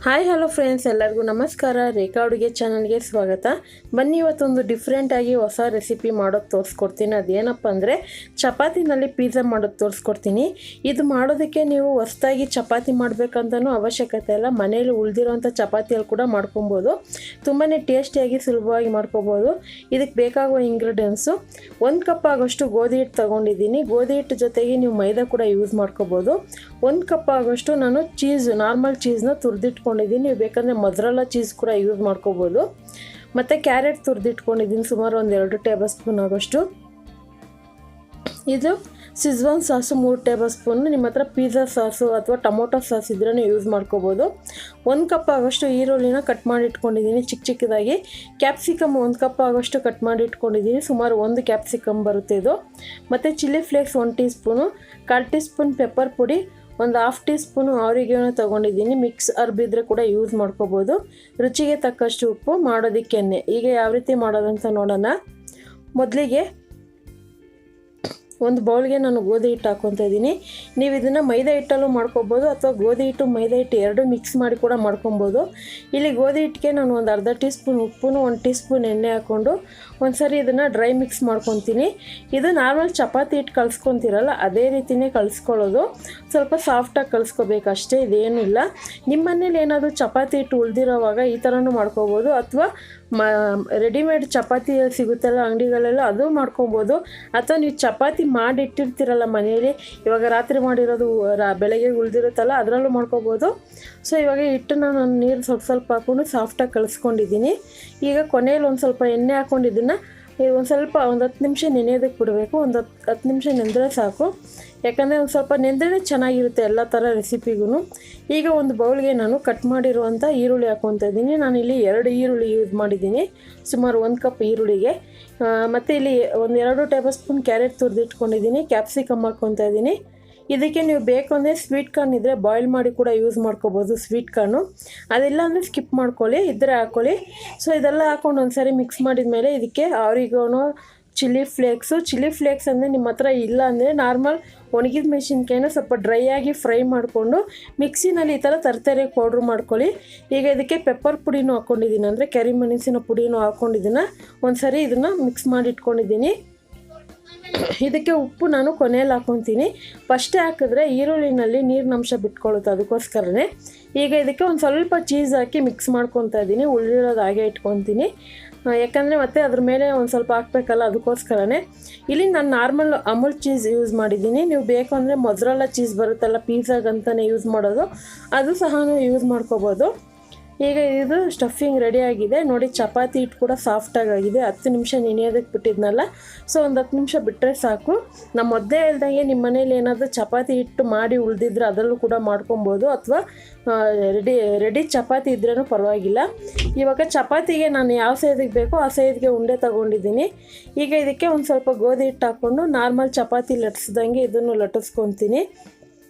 Hi hello friends, ಎಲ್ಲರಿಗೂ ನಮಸ್ಕಾರ. ರೇಖಾ ಅಡುಗೆ ಚಾನಲ್ಗೆ ಸ್ವಾಗತ. ಬನ್ನಿ, ಇವತ್ತೊಂದು ಡಿಫ್ರೆಂಟಾಗಿ ಹೊಸ ರೆಸಿಪಿ ಮಾಡೋದು ತೋರಿಸ್ಕೊಡ್ತೀನಿ. ಅದೇನಪ್ಪ ಅಂದರೆ ಚಪಾತಿನಲ್ಲಿ ಪಿಜ್ಜಾ ಮಾಡೋದು ತೋರಿಸ್ಕೊಡ್ತೀನಿ. ಇದು ಮಾಡೋದಕ್ಕೆ ನೀವು ಹೊಸದಾಗಿ ಚಪಾತಿ ಮಾಡಬೇಕಂತನೂ ಅವಶ್ಯಕತೆ ಇಲ್ಲ. ಮನೇಲಿ ಉಳಿದಿರೋಂಥ ಚಪಾತಿಯಲ್ಲಿ ಕೂಡ ಮಾಡ್ಕೊಬೋದು. ತುಂಬಾ ಟೇಸ್ಟಿಯಾಗಿ ಸುಲಭವಾಗಿ ಮಾಡ್ಕೊಬೋದು. ಇದಕ್ಕೆ ಬೇಕಾಗುವ ಇಂಗ್ರೀಡಿಯೆಂಟ್ಸು 1 ಕಪ್ ಆಗೋಷ್ಟು ಗೋಧಿ ಹಿಟ್ಟು ತೊಗೊಂಡಿದ್ದೀನಿ. ಗೋಧಿ ಹಿಟ್ಟು ಜೊತೆಗೆ ನೀವು ಮೈದಾ ಕೂಡ ಯೂಸ್ ಮಾಡ್ಕೊಬೋದು. 1 ಕಪ್ ಆಗೋಷ್ಟು ನಾನು ನಾರ್ಮಲ್ ಚೀಸ್ನ ತುರಿದಿಟ್ಕೊಂಡಿದ್ದೀನಿ. ನೀವು ಬೇಕಂದರೆ ಮೊಜರೆಲ್ಲಾ ಚೀಸ್ ಕೂಡ ಯೂಸ್ ಮಾಡ್ಕೋಬೋದು. ಮತ್ತು ಕ್ಯಾರೆಟ್ ತುರಿದಿಟ್ಕೊಂಡಿದ್ದೀನಿ ಸುಮಾರು 2 ಟೇಬಲ್ ಸ್ಪೂನ್ ಆಗೋಷ್ಟು. ಇದು ಶೆಜ್ವಾನ್ ಸಾಸು 3 ಟೇಬಲ್ ಸ್ಪೂನ್. ನಿಮ್ಮ ಹತ್ರ ಪಿಜ್ಜಾ ಸಾಸು ಅಥವಾ ಟೊಮೊಟೊ ಸಾಸ್ ಇದ್ರೂ ಯೂಸ್ ಮಾಡ್ಕೋಬೋದು. 1 ಕಪ್ ಆಗೋಷ್ಟು ಈರುಳ್ಳಿನ ಕಟ್ ಮಾಡಿ ಇಟ್ಕೊಂಡಿದ್ದೀನಿ ಚಿಕ್ಕದಾಗಿ. ಕ್ಯಾಪ್ಸಿಕಮ್ 1 ಕಪ್ ಆಗೋಷ್ಟು ಕಟ್ ಮಾಡಿ ಇಟ್ಕೊಂಡಿದ್ದೀನಿ. ಸುಮಾರು 1 ಕ್ಯಾಪ್ಸಿಕಮ್ ಬರುತ್ತೆ ಇದು. ಮತ್ತು chilli flakes 1 tea spoon, 1/4 tea spoon pepper ಪುಡಿ, 1/2 ಟೀ ಸ್ಪೂನು ಆರಿಗೆನೋ ತೊಗೊಂಡಿದ್ದೀನಿ. ಮಿಕ್ಸ್ ಅರ್ಬಿದ್ರೆ ಕೂಡ ಯೂಸ್ ಮಾಡ್ಕೋಬೋದು. ರುಚಿಗೆ ತಕ್ಕಷ್ಟು ಉಪ್ಪು, ಮಾಡೋದಕ್ಕೆ ಎಣ್ಣೆ. ಈಗ ಯಾವ ರೀತಿ ಮಾಡೋದಂತ ನೋಡೋಣ. ಮೊದಲಿಗೆ ಒಂದು ಬೌಲ್ಗೆ ನಾನು ಗೋಧಿ ಹಿಟ್ಟು ಹಾಕ್ಕೊತಾ ಇದ್ದೀನಿ. ನೀವು ಇದನ್ನು ಮೈದಾ ಹಿಟ್ಟಲ್ಲೂ ಮಾಡ್ಕೊಬೋದು ಅಥವಾ ಗೋಧಿ ಹಿಟ್ಟು ಮೈದಾ ಹಿಟ್ಟು ಎರಡೂ ಮಿಕ್ಸ್ ಮಾಡಿ ಕೂಡ ಮಾಡ್ಕೊಬೋದು. ಇಲ್ಲಿ ಗೋಧಿ ಹಿಟ್ಟಿಗೆ ನಾನು 1/2 ಟೀ ಸ್ಪೂನ್ ಉಪ್ಪು, 1 ಟೀ ಸ್ಪೂನ್ ಎಣ್ಣೆ ಹಾಕ್ಕೊಂಡು ಒಂದ್ಸರಿ ಇದನ್ನು ಡ್ರೈ ಮಿಕ್ಸ್ ಮಾಡ್ಕೊತೀನಿ. ಇದು ನಾರ್ಮಲ್ ಚಪಾತಿ ಹಿಟ್ಟು ಕಲಿಸ್ಕೊತೀರಲ್ಲ ಅದೇ ರೀತಿಯೇ ಕಲಿಸ್ಕೊಳ್ಳೋದು. ಸ್ವಲ್ಪ ಸಾಫ್ಟಾಗಿ ಕಲಿಸ್ಕೋಬೇಕು ಅಷ್ಟೇ, ಇದೇನೂ ಇಲ್ಲ. ನಿಮ್ಮ ಮನೇಲಿ ಏನಾದರೂ ಚಪಾತಿ ಹಿಟ್ಟು ಉಳಿದಿರೋವಾಗ ಈ ಥರನೂ ಮಾಡ್ಕೋಬೋದು. ಅಥವಾ ರೆಡಿಮೇಡ್ ಚಪಾತಿ ಸಿಗುತ್ತಲ್ಲ ಅಂಗಡಿಗಳೆಲ್ಲ, ಅದು ಮಾಡ್ಕೊಬೋದು. ಅಥವಾ ನೀವು ಚಪಾತಿ ಮಾಡಿಟ್ಟಿರ್ತೀರಲ್ಲ ಮನೆಯಲ್ಲಿ, ಇವಾಗ ರಾತ್ರಿ ಮಾಡಿರೋದು ಬೆಳಗ್ಗೆ ಉಳಿದಿರುತ್ತಲ್ಲ ಅದರಲ್ಲೂ ಮಾಡ್ಕೊಬೋದು. ಸೊ ಇವಾಗ ಹಿಟ್ಟನ್ನು ನಾನು ನೀರು ಸ್ವಲ್ಪ ಹಾಕ್ಕೊಂಡು ಸಾಫ್ಟಾಗಿ ಕಲಿಸ್ಕೊಂಡಿದ್ದೀನಿ. ಈಗ ಕೊನೆಯಲ್ಲಿ ಒಂದು ಸ್ವಲ್ಪ ಎಣ್ಣೆ ಹಾಕ್ಕೊಂಡಿದ್ದನ್ನು ಒಂದು 10 ನಿಮಿಷ ನೆನೆಯೋದಕ್ಕೆ ಬಿಡಬೇಕು. 10 ನಿಮಿಷ ನೆಂದರೆ ಸಾಕು. ಯಾಕಂದರೆ ಒಂದು ಸ್ವಲ್ಪ ನೆಂದ್ರೆ ಚೆನ್ನಾಗಿರುತ್ತೆ ಎಲ್ಲ ಥರ ರೆಸಿಪಿಗೂ. ಈಗ ಒಂದು ಬೌಲ್ಗೆ ನಾನು ಕಟ್ ಮಾಡಿರುವಂಥ ಈರುಳ್ಳಿ ಹಾಕ್ಕೊತಾ ಇದ್ದೀನಿ. ನಾನಿಲ್ಲಿ 2 ಈರುಳ್ಳಿ ಯೂಸ್ ಮಾಡಿದ್ದೀನಿ, ಸುಮಾರು 1 ಕಪ್ ಈರುಳ್ಳಿಗೆ. ಮತ್ತು ಇಲ್ಲಿ 2 ಟೇಬಲ್ ಸ್ಪೂನ್ ಕ್ಯಾರೆಟ್ ತುರಿದಿಟ್ಕೊಂಡಿದ್ದೀನಿ. ಕ್ಯಾಪ್ಸಿಕಮ್ ಹಾಕ್ಕೊತಾ ಇದ್ದೀನಿ. ಇದಕ್ಕೆ ನೀವು ಬೇಕು ಅಂದರೆ ಸ್ವೀಟ್ ಕಾರ್ನ್ ಇದ್ದರೆ ಬಾಯ್ಲ್ ಮಾಡಿ ಕೂಡ ಯೂಸ್ ಮಾಡ್ಕೋಬೋದು. ಸ್ವೀಟ್ ಕಾರ್ನು ಅದೆಲ್ಲ ಅಂದರೆ ಸ್ಕಿಪ್ ಮಾಡ್ಕೊಳ್ಳಿ, ಇದ್ದರೆ ಹಾಕ್ಕೊಳ್ಳಿ. ಸೊ ಇದೆಲ್ಲ ಹಾಕ್ಕೊಂಡು ಒಂದು ಸಾರಿ ಮಿಕ್ಸ್ ಮಾಡಿದ ಮೇಲೆ ಇದಕ್ಕೆ ಆರಿಗೋನೋ, ಚಿಲ್ಲಿ ಫ್ಲೇಕ್ಸ್ ಅಂದರೆ ನಿಮ್ಮ ಹತ್ರ ಇಲ್ಲ ಅಂದರೆ ನಾರ್ಮಲ್ ಒಣಗಿದ ಮೆಣಸಿನ್ಕಾಯಿನ ಸ್ವಲ್ಪ ಡ್ರೈ ಆಗಿ ಫ್ರೈ ಮಾಡಿಕೊಂಡು ಮಿಕ್ಸಿನಲ್ಲಿ ಈ ಥರ ತರಕಾರಿ ಪೌಡ್ರ್ ಮಾಡ್ಕೊಳ್ಳಿ. ಈಗ ಇದಕ್ಕೆ ಪೆಪ್ಪರ್ ಪುಡಿನೂ ಹಾಕ್ಕೊಂಡಿದ್ದೀನಿ, ಅಂದರೆ ಕರಿಮೆಣಸಿನ ಪುಡಿನೂ ಹಾಕ್ಕೊಂಡಿದ್ದೀನಿ. ಒಂದು ಸಾರಿ ಇದನ್ನು ಮಿಕ್ಸ್ ಮಾಡಿ ಇಟ್ಕೊಂಡಿದ್ದೀನಿ. ಇದಕ್ಕೆ ಉಪ್ಪು ನಾನು ಕೊನೆಯಲ್ಲಿ ಹಾಕ್ಕೊತೀನಿ. ಫಸ್ಟೇ ಹಾಕಿದ್ರೆ ಈರುಳ್ಳಿನಲ್ಲಿ ನೀರಿನಂಶ ಬಿಟ್ಕೊಳ್ಳುತ್ತೆ, ಅದಕ್ಕೋಸ್ಕರನೇ. ಈಗ ಇದಕ್ಕೆ ಒಂದು ಸ್ವಲ್ಪ ಚೀಸ್ ಹಾಕಿ ಮಿಕ್ಸ್ ಮಾಡ್ಕೊತಾ ಇದ್ದೀನಿ. ಉಳಿದಿರೋದು ಹಾಗೆ ಇಟ್ಕೊತೀನಿ, ಯಾಕಂದರೆ ಮತ್ತೆ ಅದ್ರ ಮೇಲೆ ಒಂದು ಸ್ವಲ್ಪ ಹಾಕಬೇಕಲ್ಲ, ಅದಕ್ಕೋಸ್ಕರನೇ. ಇಲ್ಲಿ ನಾನು ನಾರ್ಮಲ್ ಅಮೂಲ್ ಚೀಸ್ ಯೂಸ್ ಮಾಡಿದ್ದೀನಿ. ನೀವು ಬೇಕು ಅಂದರೆ ಮೊಜರೆಲ್ಲಾ ಚೀಸ್ ಬರುತ್ತಲ್ಲ ಪಿಜ್ಜಾಗಂತಲೇ ಯೂಸ್ ಮಾಡೋದು, ಅದು ಸಹ ಯೂಸ್ ಮಾಡ್ಕೋಬೋದು. ಈಗ ಇದು ಸ್ಟಫಿಂಗ್ ರೆಡಿಯಾಗಿದೆ ನೋಡಿ. ಚಪಾತಿ ಹಿಟ್ಟು ಕೂಡ ಸಾಫ್ಟಾಗಿದೆ. 10 ನಿಮಿಷ ನೆನೆಯೋದಕ್ಕೆ ಬಿಟ್ಟಿದ್ನಲ್ಲ, ಸೊ ಒಂದು 10 ನಿಮಿಷ ಬಿಟ್ಟರೆ ಸಾಕು. ನಮ್ಮ ಮೊದಲೇ ಹೇಳ್ದಂಗೆ ನಿಮ್ಮ ಮನೇಲಿ ಏನಾದರೂ ಚಪಾತಿ ಹಿಟ್ಟು ಮಾಡಿ ಉಳಿದಿದ್ರೆ ಅದರಲ್ಲೂ ಕೂಡ ಮಾಡ್ಕೊಬೋದು. ಅಥವಾ ರೆಡಿ ಚಪಾತಿ ಇದ್ರೂ ಪರವಾಗಿಲ್ಲ. ಇವಾಗ ಚಪಾತಿಗೆ ನಾನು ಯಾವ ಸೈಜಿಗೆ ಬೇಕೋ ಆ ಸೈಜ್ಗೆ ಉಂಡೆ ತೊಗೊಂಡಿದ್ದೀನಿ. ಈಗ ಇದಕ್ಕೆ ಒಂದು ಸ್ವಲ್ಪ ಗೋಧಿ ಹಿಟ್ಟು ಹಾಕ್ಕೊಂಡು ನಾರ್ಮಲ್ ಚಪಾತಿ ಲಟ್ಟಿಸ್ದಂಗೆ ಇದನ್ನು ಲಟ್ಟಿಸ್ಕೊತೀನಿ.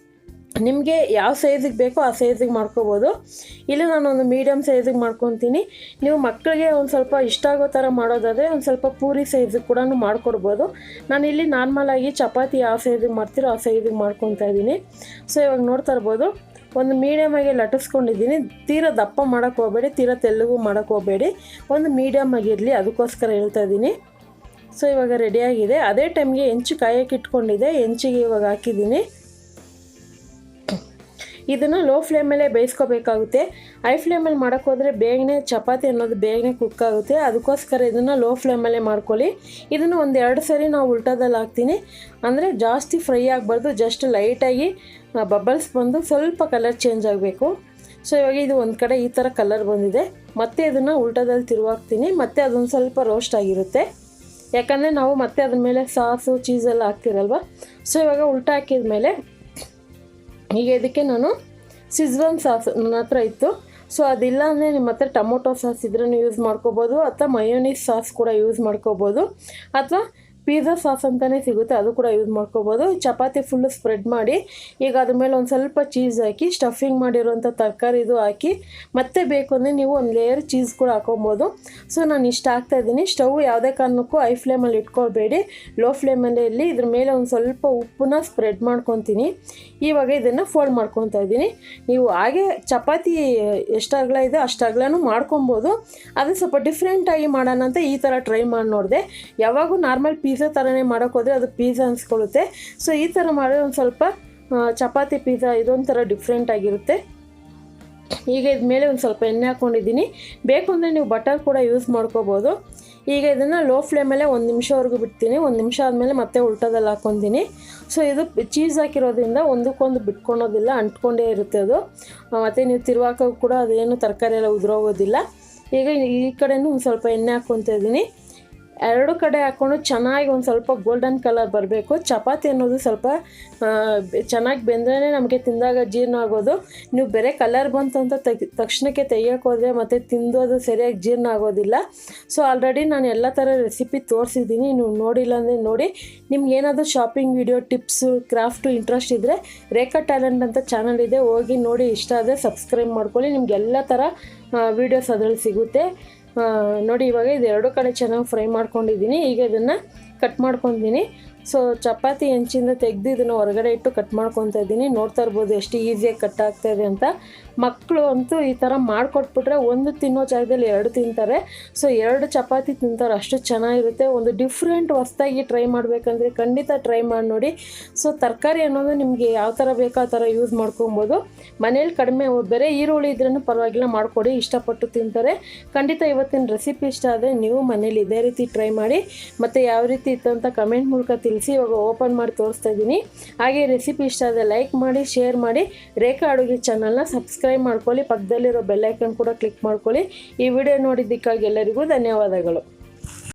ನಿಮಗೆ ಯಾವ ಸೈಜಿಗೆ ಬೇಕೋ ಆ ಸೈಜಿಗೆ ಮಾಡ್ಕೋಬೋದು. ಇಲ್ಲಿ ನಾನೊಂದು ಮೀಡಿಯಮ್ ಸೈಜಿಗೆ ಮಾಡ್ಕೊತೀನಿ. ನೀವು ಮಕ್ಕಳಿಗೆ ಒಂದು ಸ್ವಲ್ಪ ಇಷ್ಟ ಆಗೋ ಥರ ಮಾಡೋದಾದರೆ ಒಂದು ಸ್ವಲ್ಪ ಪೂರಿ ಸೈಜಿಗೆ ಕೂಡ ಮಾಡ್ಕೊಡ್ಬೋದು. ನಾನಿಲ್ಲಿ ನಾರ್ಮಲಾಗಿ ಚಪಾತಿ ಯಾವ ಸೈಜಿಗೆ ಮಾಡ್ತೀರೋ ಆ ಸೈಜಿಗೆ ಮಾಡ್ಕೊತಾ ಇದ್ದೀನಿ. ಸೊ ಇವಾಗ ನೋಡ್ತಾ ಇರ್ಬೋದು, ಒಂದು ಮೀಡಿಯಮಾಗಿ ಲಟ್ಟಿಸ್ಕೊಂಡಿದ್ದೀನಿ. ತೀರಾ ದಪ್ಪ ಮಾಡೋಕ್ಕೆ ಹೋಗಬೇಡಿ, ತೀರಾ ತೆಳ್ಳಗೂ ಮಾಡೋಕ್ಕೆ ಹೋಗಬೇಡಿ, ಒಂದು ಮೀಡಿಯಮ್ ಆಗಿರಲಿ, ಅದಕ್ಕೋಸ್ಕರ ಹೇಳ್ತಾ ಇದ್ದೀನಿ. ಸೊ ಇವಾಗ ರೆಡಿಯಾಗಿದೆ. ಅದೇ ಟೈಮ್ಗೆ ಹೆಂಚು ಕಾಯಕ್ಕೆ ಇಟ್ಕೊಂಡಿದ್ದೆ, ಹೆಂಚಿಗೆ ಇವಾಗ ಹಾಕಿದ್ದೀನಿ. ಇದನ್ನು ಲೋ ಫ್ಲೇಮಲ್ಲೇ ಬೇಯಿಸ್ಕೋಬೇಕಾಗುತ್ತೆ. ಹೈ ಫ್ಲೇಮಲ್ಲಿ ಮಾಡೋಕ್ಕೋದ್ರೆ ಬೇಗನೆ ಚಪಾತಿ ಅನ್ನೋದು ಬೇಗನೆ ಕುಕ್ ಆಗುತ್ತೆ. ಅದಕ್ಕೋಸ್ಕರ ಇದನ್ನು ಲೋ ಫ್ಲೇಮಲ್ಲೇ ಮಾಡ್ಕೊಳ್ಳಿ. ಇದನ್ನು 1-2 ಸರಿ ನಾವು ಉಲ್ಟಾದಲ್ಲಿ ಹಾಕ್ತೀನಿ, ಅಂದರೆ ಜಾಸ್ತಿ ಫ್ರೈ ಆಗಬಾರ್ದು, ಜಸ್ಟ್ ಲೈಟಾಗಿ ಬಬಲ್ಸ್ ಬಂದು ಸ್ವಲ್ಪ ಕಲರ್ ಚೇಂಜ್ ಆಗಬೇಕು. ಸೊ ಇವಾಗ ಇದು ಒಂದು ಕಡೆ ಈ ಥರ ಕಲರ್ ಬಂದಿದೆ. ಮತ್ತೆ ಇದನ್ನು ಉಲ್ಟಾದಲ್ಲಿ ತಿರುವಾಕ್ತೀನಿ. ಮತ್ತೆ ಅದೊಂದು ಸ್ವಲ್ಪ ರೋಸ್ಟ್ ಆಗಿರುತ್ತೆ, ಯಾಕಂದರೆ ನಾವು ಮತ್ತೆ ಅದ್ರ ಮೇಲೆ ಸಾಸು ಚೀಸೆಲ್ಲ ಹಾಕ್ತಿರಲ್ವ. ಸೊ ಇವಾಗ ಉಲ್ಟಾ ಹಾಕಿದ ಮೇಲೆ ಈಗ ಇದಕ್ಕೆ ನಾನು ಶೆಜ್ವಾನ್ ಸಾಸ್ ನನ್ನ ಹತ್ರ ಇತ್ತು. ಸೊ ಅದಿಲ್ಲ ಅಂದರೆ ನಿಮ್ಮ ಹತ್ರ ಟೊಮೊಟೊ ಸಾಸ್ ಇದ್ರೂ ಯೂಸ್ ಮಾಡ್ಕೋಬೋದು, ಅಥವಾ ಮಯೋನೀಸ್ ಸಾಸ್ ಕೂಡ ಯೂಸ್ ಮಾಡ್ಕೋಬೋದು, ಅಥವಾ ಪಿಜ್ಜಾ ಸಾಸ್ ಅಂತಲೇ ಸಿಗುತ್ತೆ, ಅದು ಕೂಡ ಯೂಸ್ ಮಾಡ್ಕೋಬೋದು. ಚಪಾತಿ ಫುಲ್ಲು ಸ್ಪ್ರೆಡ್ ಮಾಡಿ ಈಗ ಅದ್ರ ಮೇಲೆ ಒಂದು ಸ್ವಲ್ಪ ಚೀಸ್ ಹಾಕಿ ಸ್ಟಫಿಂಗ್ ಮಾಡಿರೋಂಥ ತರಕಾರಿದು ಹಾಕಿ ಮತ್ತೆ ಬೇಕು ಅಂದರೆ ನೀವು ಒಂದು ಲೇಯರ್ ಚೀಸ್ ಕೂಡ ಹಾಕೊಬೋದು. ಸೊ ನಾನು ಇಷ್ಟ ಹಾಕ್ತಾಯಿದ್ದೀನಿ. ಸ್ಟವ್ ಯಾವುದೇ ಕಾರಣಕ್ಕೂ ಹೈ ಫ್ಲೇಮಲ್ಲಿ ಇಟ್ಕೊಳ್ಬೇಡಿ, ಲೋ ಫ್ಲೇಮಲ್ಲೇ ಇರಲಿ. ಇದ್ರ ಮೇಲೆ ಒಂದು ಸ್ವಲ್ಪ ಉಪ್ಪನ್ನ ಸ್ಪ್ರೆಡ್ ಮಾಡ್ಕೊತೀನಿ. ಇವಾಗ ಇದನ್ನು ಫೋಲ್ಡ್ ಮಾಡ್ಕೊತಾ ಇದ್ದೀನಿ. ನೀವು ಹಾಗೆ ಚಪಾತಿ ಎಷ್ಟು ಅಗಲ ಇದೆ ಅಷ್ಟು ಅಗಲನೂ ಮಾಡ್ಕೊಬೋದು. ಅದು ಸ್ವಲ್ಪ ಡಿಫ್ರೆಂಟಾಗಿ ಮಾಡೋಣ ಅಂತ ಈ ಥರ ಟ್ರೈ ಮಾಡಿ ನೋಡಿದೆ. ಯಾವಾಗೂ ನಾರ್ಮಲ್ ಪಿಜ್ಜಾ ಥರನೇ ಮಾಡೋಕ್ಕೋದ್ರೆ ಅದು ಪಿಜ್ಜಾ ಅನಿಸ್ಕೊಳ್ಳುತ್ತೆ. ಸೊ ಈ ಥರ ಮಾಡಿದ್ರೆ ಒಂದು ಸ್ವಲ್ಪ ಚಪಾತಿ ಪಿಜ್ಜಾ ಇದೊಂಥರ ಡಿಫ್ರೆಂಟ್ ಆಗಿರುತ್ತೆ. ಈಗ ಇದ ಮೇಲೆ ಒಂದು ಸ್ವಲ್ಪ ಎಣ್ಣೆ ಹಾಕ್ಕೊಂಡಿದ್ದೀನಿ. ಬೇಕು ಅಂದರೆ ನೀವು ಬಟರ್ ಕೂಡ ಯೂಸ್ ಮಾಡ್ಕೋಬೋದು. ಈಗ ಇದನ್ನು ಲೋ ಫ್ಲೇಮಲ್ಲೇ 1 ನಿಮಿಷವರೆಗೂ ಬಿಡ್ತೀನಿ. 1 ನಿಮಿಷ ಆದಮೇಲೆ ಮತ್ತೆ ಉಲ್ಟದಲ್ಲಿ ಹಾಕ್ಕೊತೀನಿ. ಸೊ ಇದು ಚೀಸ್ ಹಾಕಿರೋದ್ರಿಂದ ಒಂದಕ್ಕೊಂದು ಬಿಟ್ಕೊಳೋದಿಲ್ಲ, ಅಂಟ್ಕೊಂಡೇ ಇರುತ್ತೆ ಅದು. ಮತ್ತು ನೀವು ತಿರುವಾಕೋ ಕೂಡ ಅದೇನು ತರಕಾರಿ ಎಲ್ಲ ಉದುರೋಗೋದಿಲ್ಲ. ಈಗ ಈ ಕಡೆಯೂ ಒಂದು ಸ್ವಲ್ಪ ಎಣ್ಣೆ ಹಾಕ್ಕೊತಾ ಇದ್ದೀನಿ. ಎರಡು ಕಡೆ ಹಾಕ್ಕೊಂಡು ಚೆನ್ನಾಗಿ ಒಂದು ಸ್ವಲ್ಪ ಗೋಲ್ಡನ್ ಕಲರ್ ಬರಬೇಕು. ಚಪಾತಿ ಅನ್ನೋದು ಸ್ವಲ್ಪ ಚೆನ್ನಾಗಿ ಬೆಂದ್ರೇ ನಮಗೆ ತಿಂದಾಗ ಜೀರ್ಣ ಆಗೋದು. ನೀವು ಬೇರೆ ಕಲರ್ ಬಂತು ಅಂತ ತಕ್ಷಣಕ್ಕೆ ತೆಗಿಯೋಕ್ಕೋದ್ರೆ ಮತ್ತು ತಿಂದೋದು ಸರಿಯಾಗಿ ಜೀರ್ಣ ಆಗೋದಿಲ್ಲ. ಸೊ ಆಲ್ರೆಡಿ ನಾನು ಎಲ್ಲ ಥರ ರೆಸಿಪಿ ತೋರಿಸಿದ್ದೀನಿ, ನೀವು ನೋಡಿಲ್ಲ ಅಂದರೆ ನೋಡಿ. ನಿಮ್ಗೆ ಏನಾದರೂ shopping video tips craft interest ಇದ್ದರೆ ರೇಖಾ ಟ್ಯಾಲೆಂಟ್ ಅಂತ ಚಾನಲ್ ಇದೆ, ಹೋಗಿ ನೋಡಿ. ಇಷ್ಟ ಆದರೆ ಸಬ್ಸ್ಕ್ರೈಬ್ ಮಾಡ್ಕೊಳ್ಳಿ, ನಿಮ್ಗೆ ಎಲ್ಲ ಥರ ವೀಡಿಯೋಸ್ ಅದರಲ್ಲಿ ಸಿಗುತ್ತೆ. ನೋಡಿ ಇವಾಗ ಇದು ಎರಡು ಕಡೆ ಚೆನ್ನಾಗಿ ಫ್ರೈ ಮಾಡ್ಕೊಂಡಿದ್ದೀನಿ. ಈಗ ಇದನ್ನು ಕಟ್ ಮಾಡ್ಕೊತೀನಿ. ಸೊ ಚಪಾತಿ ಹೆಂಚಿಂದ ತೆಗೆದು ಇದನ್ನು ಹೊರಗಡೆ ಇಟ್ಟು ಕಟ್ ಮಾಡ್ಕೊತಾ ಇದ್ದೀನಿ. ನೋಡ್ತಾ ಇರ್ಬೋದು ಎಷ್ಟು ಈಸಿಯಾಗಿ ಕಟ್ ಆಗ್ತಾಯಿದೆ ಅಂತ. ಮಕ್ಕಳು ಅಂತೂ ಈ ಥರ ಮಾಡಿಕೊಟ್ಬಿಟ್ರೆ ಒಂದು ತಿನ್ನೋ ಜಾಗದಲ್ಲಿ 2 ತಿಂತಾರೆ. ಸೊ 2 ಚಪಾತಿ ತಿಂತಾರೆ, ಅಷ್ಟು ಚೆನ್ನಾಗಿರುತ್ತೆ. ಒಂದು ಡಿಫ್ರೆಂಟ್ ಹೊಸ್ದಾಗಿ ಟ್ರೈ ಮಾಡಬೇಕಂದ್ರೆ ಖಂಡಿತ ಟ್ರೈ ಮಾಡಿ ನೋಡಿ. ಸೊ ತರಕಾರಿ ಅನ್ನೋದು ನಿಮಗೆ ಯಾವ ಥರ ಬೇಕೋ ಆ ಥರ ಯೂಸ್ ಮಾಡ್ಕೊಬೋದು. ಮನೇಲಿ ಕಡಿಮೆ ಬೇರೆ ಈರುಳ್ಳಿ ಇದ್ರೂ ಪರವಾಗಿಲ್ಲ, ಮಾಡಿಕೊಡಿ, ಇಷ್ಟಪಟ್ಟು ತಿಂತಾರೆ. ಖಂಡಿತ ಇವತ್ತಿನ ರೆಸಿಪಿ ಇಷ್ಟ ಆದರೆ ನೀವು ಮನೇಲಿ ಇದೇ ರೀತಿ ಟ್ರೈ ಮಾಡಿ. ಮತ್ತು ಯಾವ ರೀತಿ ಇತ್ತು ಅಂತ ಕಮೆಂಟ್ ಮೂಲಕ ತಿಳಿಸಿ. ಇವಾಗ ಓಪನ್ ಮಾಡಿ ತೋರಿಸ್ತಾ ಇದ್ದೀನಿ. ಹಾಗೆ ರೆಸಿಪಿ ಇಷ್ಟ ಆದರೆ ಲೈಕ್ ಮಾಡಿ, ಶೇರ್ ಮಾಡಿ. ರೇಖಾ ಅಡುಗೆ ಚಾನಲ್ನ ಸಬ್ಸ್ಕ್ರೈಬ್ ಮಾಡ್ಕೊಳ್ಳಿ. ಪಕ್ಕದಲ್ಲಿರೋ ಬೆಲ್ ಐಕನ್ ಕೂಡ ಕ್ಲಿಕ್ ಮಾಡ್ಕೊಳ್ಳಿ. ಈ ವಿಡಿಯೋ ನೋಡಿದ್ದಕ್ಕಾಗಿ ಎಲ್ಲರಿಗೂ ಧನ್ಯವಾದಗಳು.